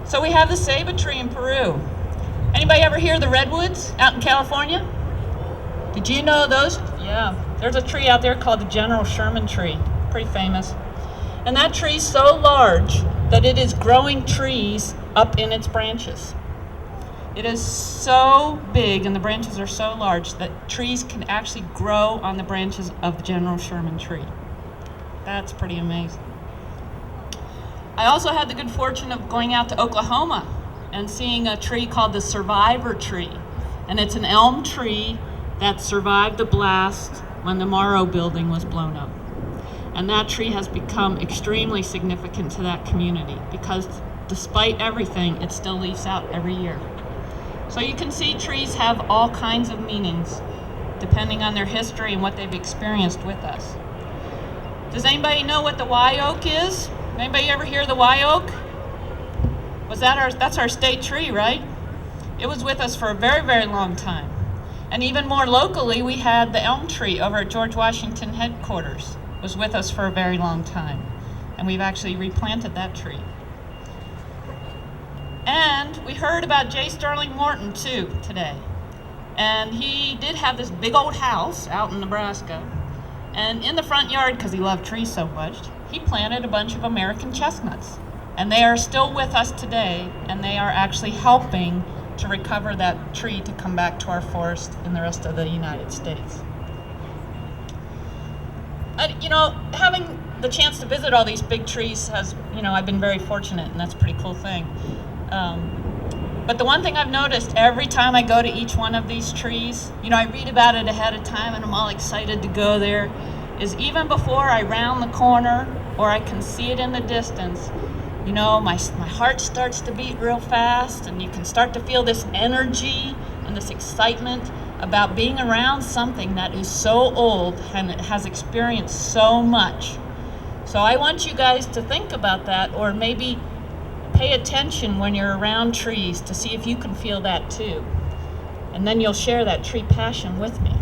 So we have the ceiba tree in Peru. Anybody ever hear the redwoods out in California? Did you know those? Yeah, there's a tree out there called the General Sherman tree, pretty famous. And that tree's so large that it is growing trees up in its branches. It is so big and the branches are so large that trees can actually grow on the branches of the General Sherman tree. That's pretty amazing. I also had the good fortune of going out to Oklahoma and seeing a tree called the survivor tree. And it's an elm tree that survived the blast when the Morrow building was blown up. And that tree has become extremely significant to that community because despite everything, it still leaves out every year. So you can see trees have all kinds of meanings depending on their history and what they've experienced with us. Does anybody know what the Y oak is? Anybody ever hear the Y oak? That's our state tree, right? It was with us for a very, very long time. And even more locally, we had the elm tree over at George Washington headquarters. It was with us for a very long time. And we've actually replanted that tree. And we heard about J. Sterling Morton too today. And he did have this big old house out in Nebraska. And in the front yard, because he loved trees so much, he planted a bunch of American chestnuts. And they are still with us today, and they are actually helping to recover that tree to come back to our forest in the rest of the United States. Having the chance to visit all these big trees has, I've been very fortunate, and that's a pretty cool thing. But the one thing I've noticed every time I go to each one of these trees, I read about it ahead of time and I'm all excited to go there, is even before I round the corner or I can see it in the distance, my heart starts to beat real fast and you can start to feel this energy and this excitement about being around something that is so old and it has experienced so much. So I want you guys to think about that, or maybe pay attention when you're around trees to see if you can feel that too. And then you'll share that tree passion with me.